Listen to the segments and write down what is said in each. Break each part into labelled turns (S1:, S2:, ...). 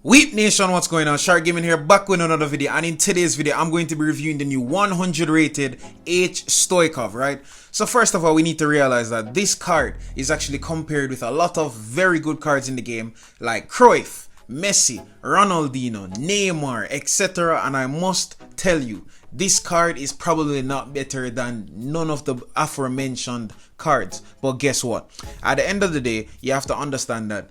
S1: Weep Nation, what's going on? Shark Gaming here, back with another video, and in today's video I'm going to be reviewing the new 100 rated H Stoichov, right? So first of all, we need to realize that this card is actually compared with a lot of very good cards in the game like Cruyff, Messi, Ronaldinho, Neymar, etc. And I must tell you, this card is probably not better than none of the aforementioned cards. But guess what? At the end of the day, you have to understand that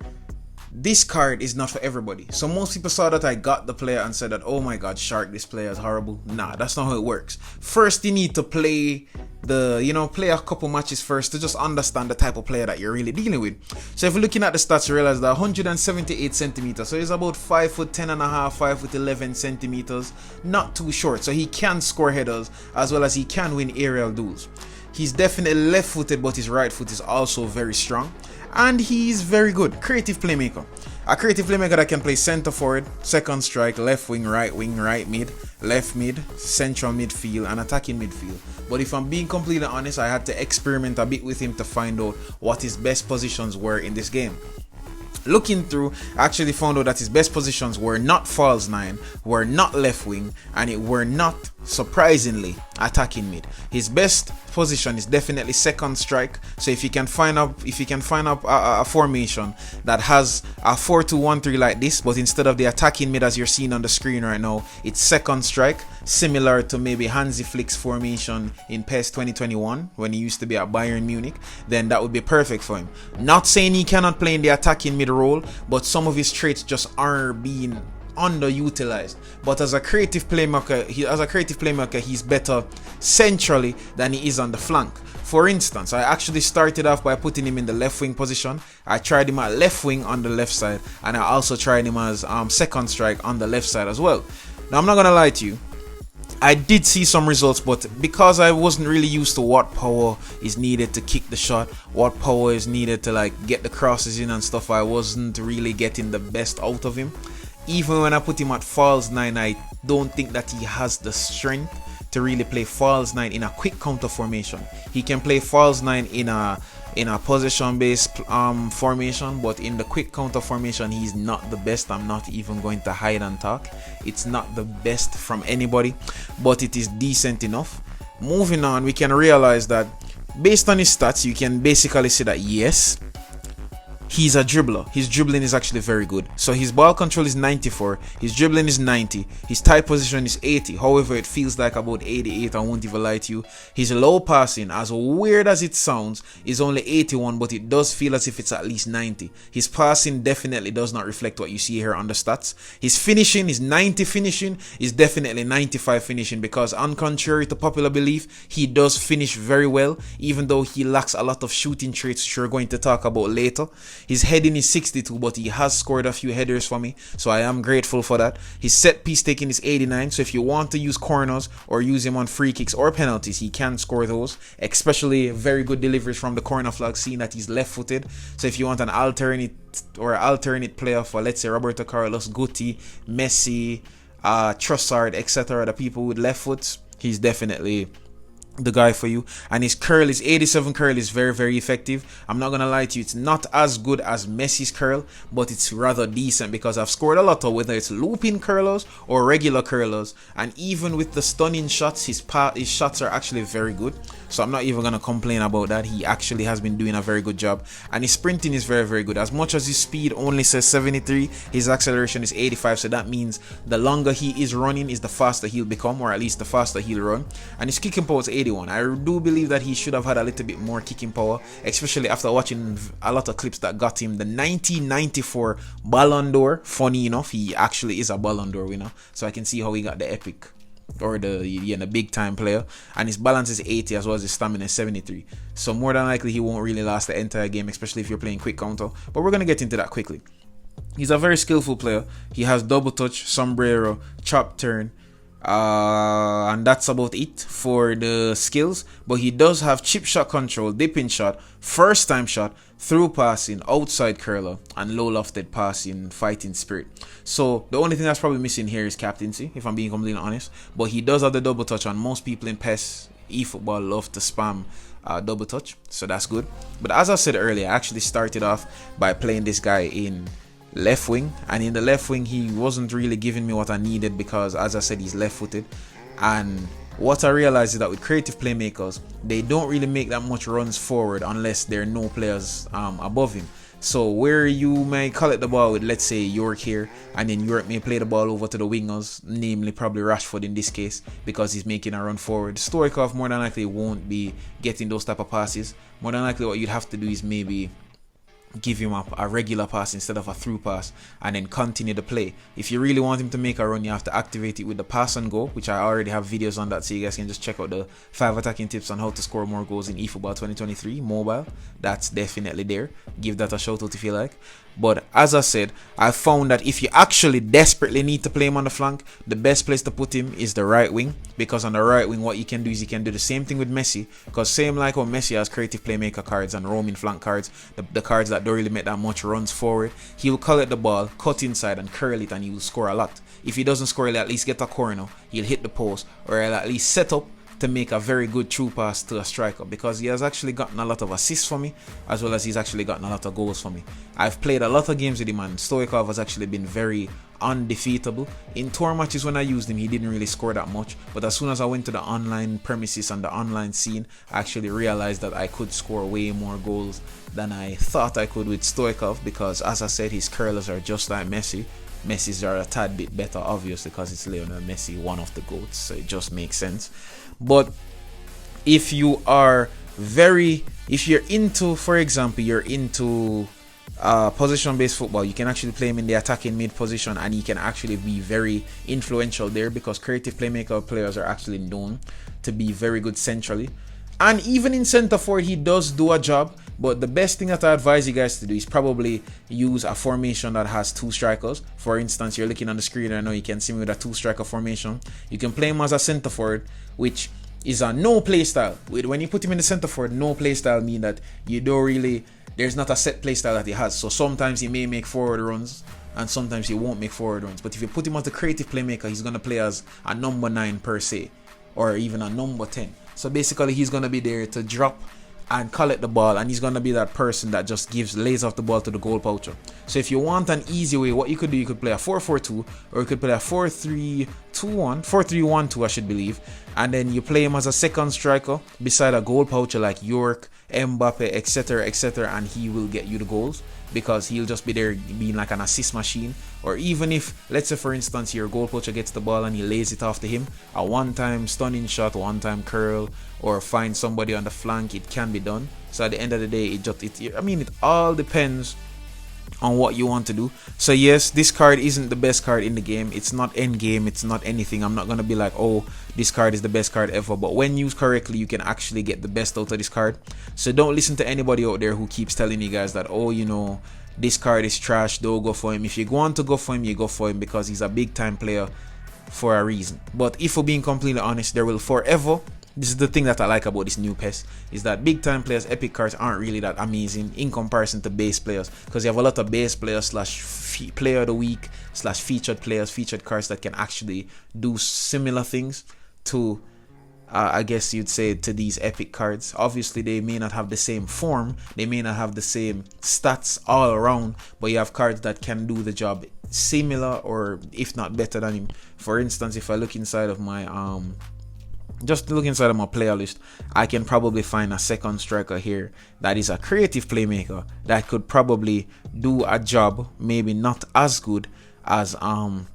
S1: this card is not for everybody. So most people saw that I got the player and said that, oh my god, Shark, this player is horrible. Nah, that's not how it works. First, you need to play play a couple matches first to just understand the type of player that you're really dealing with. So if you're looking at the stats, you realize that 178 centimeters, so he's about 5'10" and a half, 5'11" centimeters, not too short. So he can score headers as well as he can win aerial duels. He's definitely left-footed, but his right foot is also very strong. And he's very good. Creative playmaker. A creative playmaker that can play center forward, second strike, left wing, right mid, left mid, central midfield, and attacking midfield. But if I'm being completely honest, I had to experiment a bit with him to find out what his best positions were in this game. Looking through, I actually found out that his best positions were not false 9, were not left wing, and it were not, surprisingly, attacking mid. His best position is definitely second strike. So if you can find up a formation that has a 4-2-1-3 like this, but instead of the attacking mid as you're seeing on the screen right now, it's second strike, similar to maybe Hansi Flick's formation in PES 2021 when he used to be at Bayern Munich, then that would be perfect for him. Not saying he cannot play in the attacking mid role, but some of his traits just are being underutilized. But as a creative playmaker, he's better centrally than he is on the flank. For instance, I actually started off by putting him in the left wing position. I tried him at left wing on the left side, and I also tried him as second strike on the left side as well. Now I'm not gonna lie to you, I did see some results, but because I wasn't really used to what power is needed to kick the shot, what power is needed to like get the crosses in and stuff, I wasn't really getting the best out of him. Even when I put him at false 9, I don't think that he has the strength to really play false 9 in a quick counter formation. He can play false 9 in a possession based formation, but in the quick counter formation he's not the best. I'm not even going to hide and talk. It's not the best from anybody, but it is decent enough. Moving on, we can realize that based on his stats, you can basically say that yes, he's a dribbler. His dribbling is actually very good. So his ball control is 94, his dribbling is 90, his tight position is 80. However, it feels like about 88, I won't even lie to you. His low passing, as weird as it sounds, is only 81, but it does feel as if it's at least 90. His passing definitely does not reflect what you see here on the stats. His finishing, his 90 finishing is definitely 95 finishing, because on contrary to popular belief, he does finish very well, even though he lacks a lot of shooting traits, which we're going to talk about later. His heading is 62, but he has scored a few headers for me, so I am grateful for that. His set piece taking is 89, so if you want to use corners or use him on free kicks or penalties, he can score those, especially very good deliveries from the corner flag, seeing that he's left-footed. So if you want an alternate player for, let's say, Roberto Carlos, Guti, Messi, Trossard, etc., the people with left foots, he's definitely the guy for you. And his curl, his 87 curl, is very, very effective. I'm not gonna lie to you, it's not as good as Messi's curl, but it's rather decent, because I've scored a lot of, whether it's looping curlers or regular curlers, and even with the stunning shots, his shots are actually very good. So I'm not even gonna complain about that. He actually has been doing a very good job, and his sprinting is very, very good. As much as his speed only says 73, his acceleration is 85, so that means the longer he is running is the faster he'll become, or at least the faster he'll run. And his kicking power is 81. I do believe that he should have had a little bit more kicking power, especially after watching a lot of clips that got him the 1994 Ballon d'Or. Funny enough, he actually is a Ballon d'Or winner, so I can see how he got the epic, or the big time player. And his balance is 80, as well as his stamina is 73, so more than likely he won't really last the entire game, especially if you're playing quick counter, but we're gonna get into that quickly. He's a very skillful player. He has double touch, sombrero, chop turn, and that's about it for the skills. But he does have chip shot control, dipping shot, first time shot, through passing, outside curler, and low lofted passing, fighting spirit. So the only thing that's probably missing here is captaincy, if I'm being completely honest. But he does have the double touch, and most people in PES Efootball love to spam double touch, so that's good. But as I said earlier, I actually started off by playing this guy in left wing, and in the left wing he wasn't really giving me what I needed because, as I said, he's left-footed. And what I realized is that with creative playmakers, they don't really make that much runs forward unless there are no players above him. So where you may collect the ball with, let's say, York here, and then York may play the ball over to the wingers, namely probably Rashford in this case, because he's making a run forward. Stoichov more than likely won't be getting those type of passes. More than likely what you'd have to do is maybe give him a regular pass instead of a through pass, and then continue the play. If you really want him to make a run, you have to activate it with the pass and go, which I already have videos on that, so you guys can just check out the 5 attacking tips on how to score more goals in Efootball 2023 mobile. That's definitely there. Give that a shout out if you like. But as I said, I found that if you actually desperately need to play him on the flank, the best place to put him is the right wing, because on the right wing what you can do is you can do the same thing with Messi, because same like how Messi has creative playmaker cards and roaming flank cards, the cards that don't really make that much runs forward, he will collect the ball, cut inside and curl it, and he will score a lot. If he doesn't score, he'll at least get a corner, he'll hit the post, or he'll at least set up to make a very good true pass to a striker, because he has actually gotten a lot of assists for me, as well as he's actually gotten a lot of goals for me. I've played a lot of games with him, and Stoichov has actually been very undefeatable. In tour matches when I used him, he didn't really score that much, but as soon as I went to the online premises and the online scene, I actually realized that I could score way more goals than I thought I could with Stoichov, because as I said, his curlers are just like Messi. Messi's are a tad bit better, obviously, because it's Lionel Messi, one of the GOATs, so it just makes sense. But if you're into, for example, you're into position-based football, you can actually play him in the attacking mid position, and he can actually be very influential there, because creative playmaker players are actually known to be very good centrally. And even in center forward, he does do a job. But the best thing that I advise you guys to do is probably use a formation that has 2 strikers. For instance, you're looking on the screen right now, you can see me with a 2-striker formation. You can play him as a center forward, which is a no play style. When you put him in the center forward, no play style mean that you don't really, there's not a set play style that he has. So sometimes he may make forward runs, and sometimes he won't make forward runs. But if you put him as a creative playmaker, he's going to play as a number 9 per se, or even a number 10. So basically he's going to be there to drop and collect the ball, and he's going to be that person that just lays off the ball to the goal poacher. So if you want an easy way, what you could do, you could play a 4-4-2, or you could play a 4-3-2-1, 4-3-1-2 I should believe, and then you play him as a second striker beside a goal poacher like York, Mbappe, etc, etc, and he will get you the goals, because he'll just be there being like an assist machine. Or even if, let's say for instance, your goal poacher gets the ball and he lays it off to him, a one-time stunning shot, one-time curl, or find somebody on the flank, it can be done. So at the end of the day, it all depends on what you want to do. So yes, this card isn't the best card in the game. It's not end game, it's not anything. I'm not gonna be like, oh, this card is the best card ever, but when used correctly, you can actually get the best out of this card. So don't listen to anybody out there who keeps telling you guys that, oh, you know, this card is trash, don't go for him. If you want to go for him, you go for him, because he's a big time player for a reason. But if we're being completely honest, there will forever, this is the thing that I like about this new PES, is that big time players, epic cards aren't really that amazing in comparison to base players, because you have a lot of base players slash player of the week slash featured players, featured cards that can actually do similar things to I guess you'd say, to these epic cards. Obviously they may not have the same form, they may not have the same stats all around, but you have cards that can do the job similar or if not better than him. For instance, if I look inside of my player list, I can probably find a second striker here that is a creative playmaker that could probably do a job, maybe not as good as Stoichov,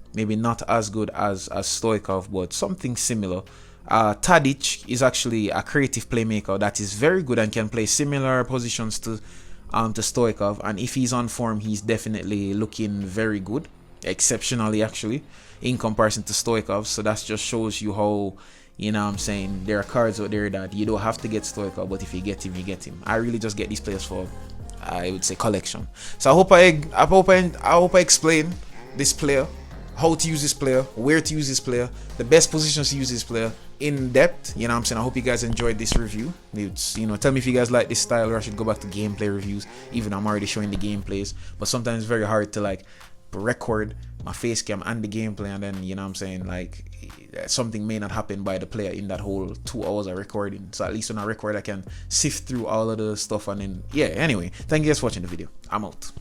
S1: but something similar. Tadic is actually a creative playmaker that is very good and can play similar positions to Stoichov, and if he's on form, he's definitely looking very good, exceptionally actually, in comparison to Stoichov. So that just shows you how, you know what I'm saying, there are cards out there that you don't have to get Stoichov, but if you get him, you get him. I really just get these players for, I would say, collection. So I hope I explain this player, how to use this player, where to use this player, the best positions to use this player in depth. You know what I'm saying? I hope you guys enjoyed this review. It's, you know, tell me if you guys like this style, or I should go back to gameplay reviews, even though I'm already showing the gameplays. But sometimes it's very hard to like record my face cam and the gameplay, and then, you know what I'm saying, like something may not happen by the player in that whole 2 hours of recording. So at least when I record, I can sift through all of the stuff, and then, yeah, anyway, thank you guys for watching the video. I'm out.